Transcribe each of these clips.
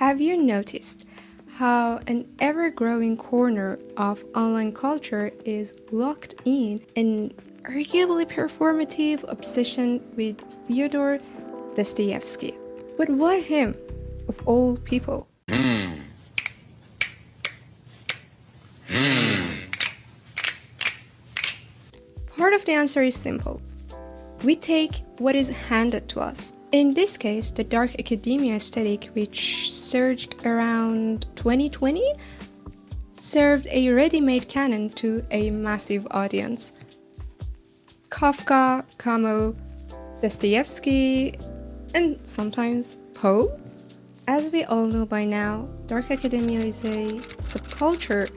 Have you noticed how an ever-growing corner of online culture is locked in an arguably performative obsession with Fyodor Dostoevsky? But why him, of all people? Part of the answer is simple. We take what is handed to us. In this case, the dark academia aesthetic, which surged around 2020, served a ready-made canon to a massive audience. Kafka, Camus, Dostoevsky, and sometimes Poe. As we all know by now, dark academia is a subculture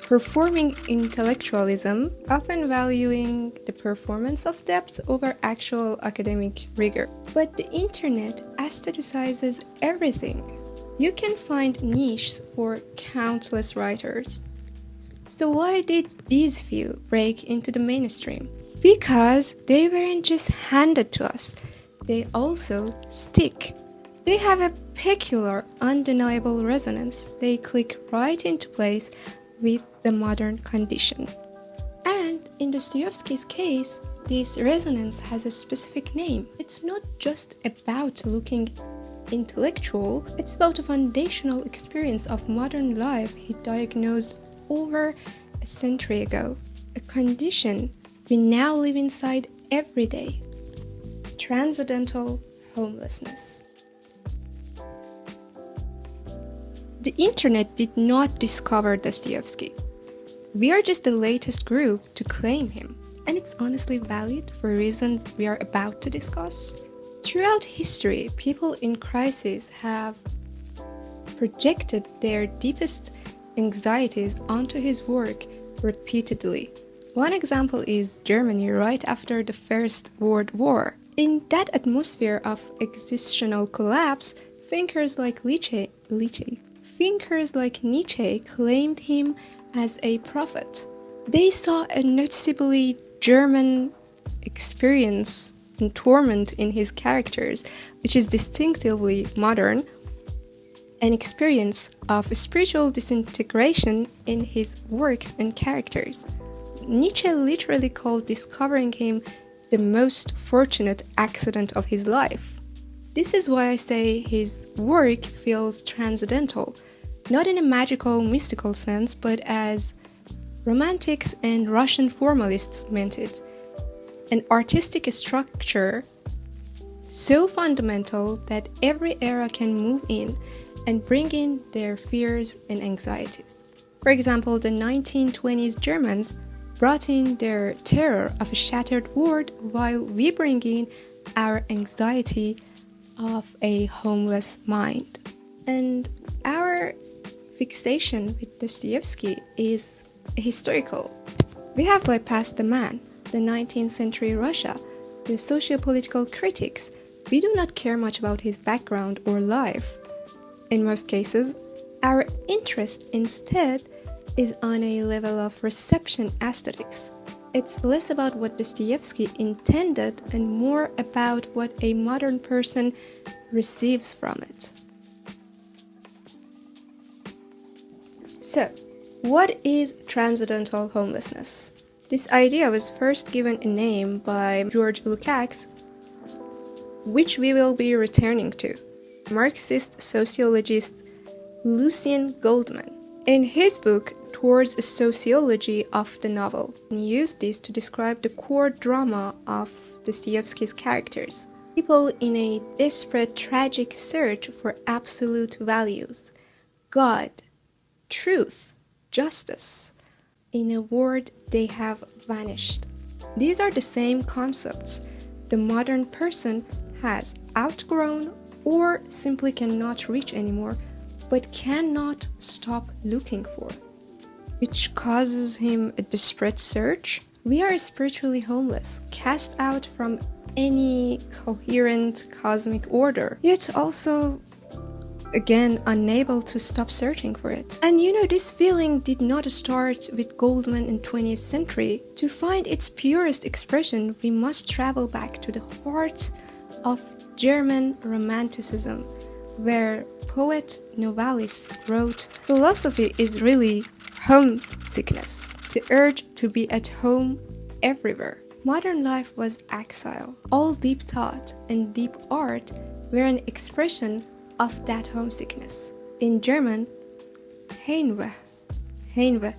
performing intellectualism, often valuing the performance of depth over actual academic rigor. But the internet aestheticizes everything. You can find niches for countless writers. So why did these few break into the mainstream? Because they weren't just handed to us, they also stick. They have a peculiar, undeniable resonance. They click right into place with the modern condition. And in Dostoevsky's case, this resonance has a specific name. It's not just about looking intellectual, it's about a foundational experience of modern life he diagnosed over a century ago. A condition we now live inside every day. Transcendental homelessness. The internet did not discover Dostoevsky. We are just the latest group to claim him, and it's honestly valid for reasons we are about to discuss. Throughout history, people in crisis have projected their deepest anxieties onto his work repeatedly. One example is Germany right after the First World War. In that atmosphere of existential collapse, thinkers like Nietzsche claimed him as a prophet. They saw a noticeably German experience and torment in his characters, which is distinctively modern, an experience of spiritual disintegration in his works and characters. Nietzsche literally called discovering him the most fortunate accident of his life. This is why I say his work feels transcendental, not in a magical, mystical sense, but as Romantics and Russian formalists meant it, an artistic structure so fundamental that every era can move in and bring in their fears and anxieties. For example, the 1920s Germans brought in their terror of a shattered world, while we bring in our anxiety of a homeless mind. And our fixation with Dostoevsky is historical. We have bypassed the man, the 19th century Russia, the socio-political critics. We do not care much about his background or life. In most cases, our interest instead is on a level of reception aesthetics. It's less about what Dostoevsky intended and more about what a modern person receives from it. So, what is transcendental homelessness? This idea was first given a name by George Lukács, which we will be returning to, Marxist sociologist Lucien Goldman. In his book, Towards a Sociology of the Novel, he used this to describe the core drama of Dostoevsky's characters. People in a desperate, tragic search for absolute values, God, truth, justice. In a word, they have vanished. These are the same concepts the modern person has outgrown or simply cannot reach anymore, but cannot stop looking for, which causes him a desperate search. We are spiritually homeless, cast out from any coherent cosmic order, yet also, again, unable to stop searching for it. And this feeling did not start with Goldman in 20th century. To find its purest expression, we must travel back to the heart of German Romanticism, where poet Novalis wrote, "Philosophy is really homesickness, the urge to be at home everywhere." Modern life was exile. All deep thought and deep art were an expression of that homesickness. In German, Heimweh. Heimweh.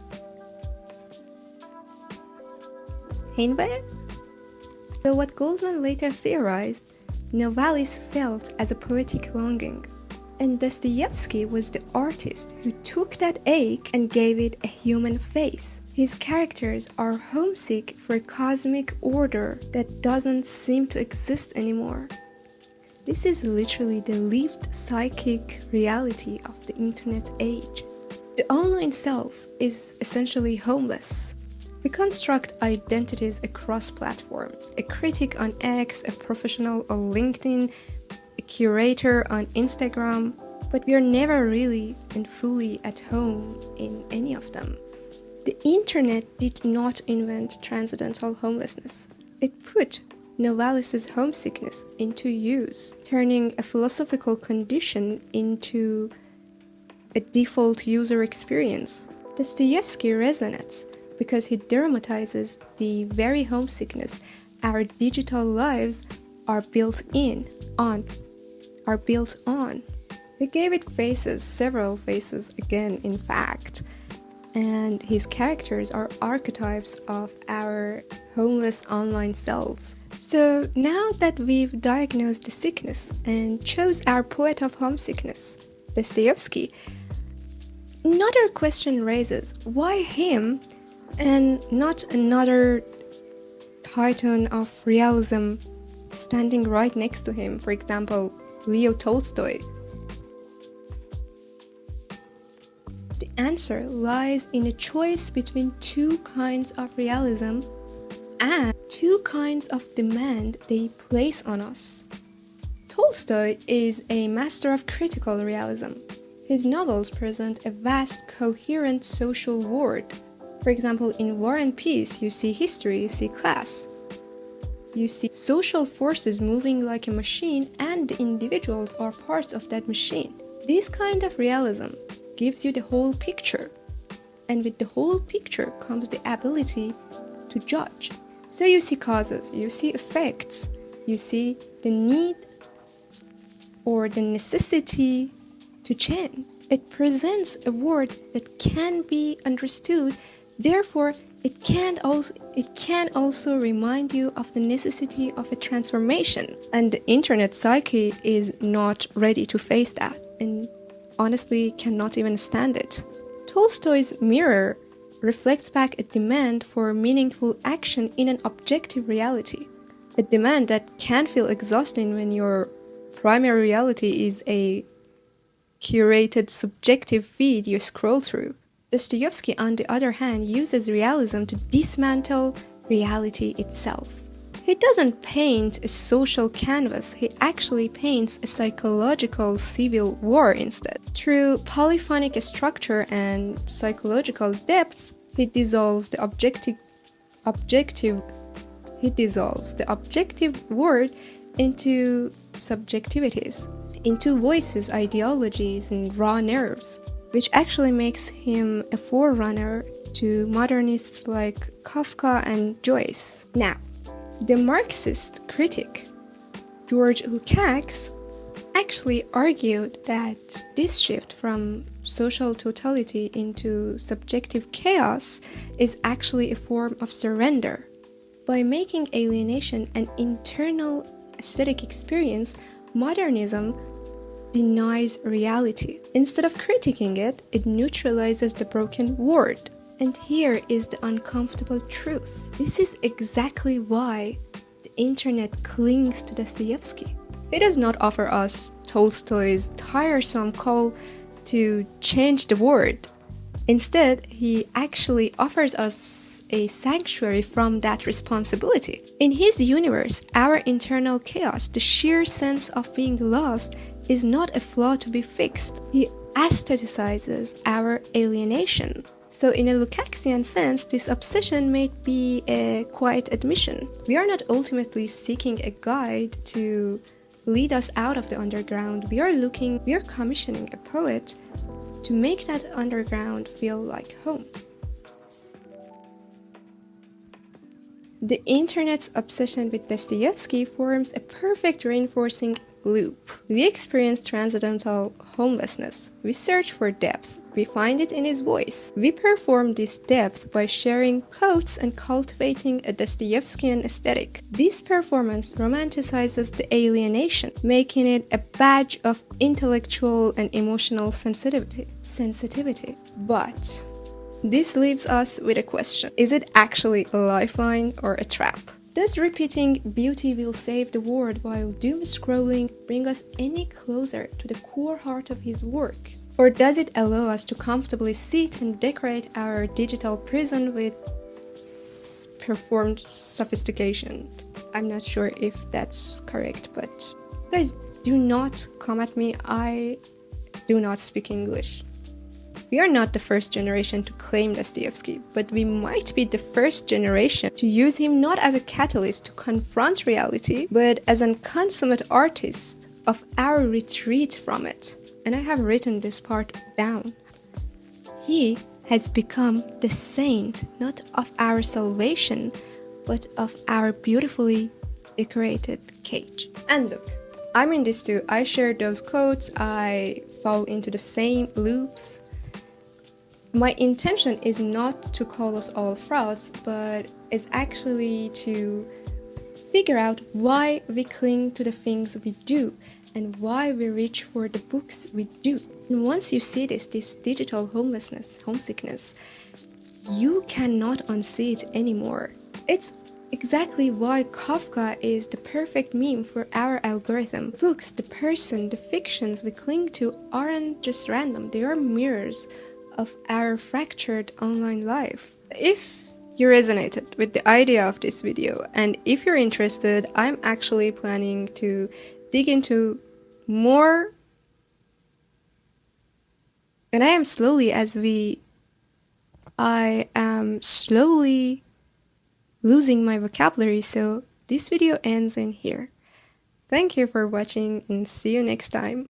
Heimweh? So what Goldman later theorized, Novalis felt as a poetic longing. And Dostoevsky was the artist who took that ache and gave it a human face. His characters are homesick for a cosmic order that doesn't seem to exist anymore. This is literally the lived psychic reality of the internet age. The online self is essentially homeless. We construct identities across platforms. A critic on X, a professional on LinkedIn, a curator on Instagram, but we are never really and fully at home in any of them. The internet did not invent transcendental homelessness. It put Novalis' homesickness into use, turning a philosophical condition into a default user experience. Dostoevsky resonates because he dramatizes the very homesickness our digital lives are built on. He gave it faces, several faces again, in fact. And his characters are archetypes of our homeless online selves. So now that we've diagnosed the sickness and chose our poet of homesickness, Dostoevsky, another question raises, why him and not another titan of realism standing right next to him, for example, Leo Tolstoy? The answer lies in a choice between two kinds of realism and two kinds of demand they place on us. Tolstoy is a master of critical realism. His novels present a vast, coherent social world. For example, in War and Peace, you see history, you see class. You see social forces moving like a machine, and the individuals are parts of that machine. This kind of realism gives you the whole picture. And with the whole picture comes the ability to judge. So you see causes, you see effects, you see the need or the necessity to change. It presents a world that can be understood, therefore it can also remind you of the necessity of a transformation. And the internet psyche is not ready to face that, and honestly cannot even stand it. Tolstoy's Mirror reflects back a demand for meaningful action in an objective reality. A demand that can feel exhausting when your primary reality is a curated subjective feed you scroll through. Dostoevsky, on the other hand, uses realism to dismantle reality itself. He doesn't paint a social canvas, he actually paints a psychological civil war instead. Through polyphonic structure and psychological depth, he dissolves the objective world into subjectivities, into voices, ideologies, and raw nerves, which actually makes him a forerunner to modernists like Kafka and Joyce. Now, the Marxist critic George Lukács actually argued that this shift from social totality into subjective chaos is actually a form of surrender. By making alienation an internal aesthetic experience, modernism denies reality. Instead of critiquing it, it neutralizes the broken world. And here is the uncomfortable truth. This is exactly why the internet clings to Dostoevsky. It does not offer us Tolstoy's tiresome call to change the world. Instead, he actually offers us a sanctuary from that responsibility. In his universe, our internal chaos, the sheer sense of being lost, is not a flaw to be fixed. He aestheticizes our alienation. So in a Lukácsian sense, this obsession may be a quiet admission. We are not ultimately seeking a guide to lead us out of the underground. We are commissioning a poet to make that underground feel like home. The internet's obsession with Dostoevsky forms a perfect reinforcing loop. We experience transcendental homelessness. We search for depth. We find it in his voice. We perform this depth by sharing quotes and cultivating a Dostoevskian aesthetic. This performance romanticizes the alienation, making it a badge of intellectual and emotional sensitivity. But this leaves us with a question. Is it actually a lifeline or a trap? Does repeating "beauty will save the world" while doom scrolling bring us any closer to the core heart of his works? Or does it allow us to comfortably sit and decorate our digital prison with performed sophistication? I'm not sure if that's correct, but guys, do not come at me. I do not speak English. We are not the first generation to claim Dostoevsky, but we might be the first generation to use him not as a catalyst to confront reality, but as a consummate artist of our retreat from it. And I have written this part down. He has become the saint, not of our salvation, but of our beautifully decorated cage. And look, I'm in this too. I share those quotes, I fall into the same loops. My intention is not to call us all frauds, but is actually to figure out why we cling to the things we do and why we reach for the books we do. And once you see this digital homesickness, you cannot unsee it anymore. It's exactly why Kafka is the perfect meme for our algorithm. Books, the person, the fictions we cling to aren't just random, they are mirrors of our fractured online life. If you resonated with the idea of this video, and if you're interested, I'm actually planning to dig into more, and I am slowly losing my vocabulary, so this video ends in here. Thank you for watching and see you next time.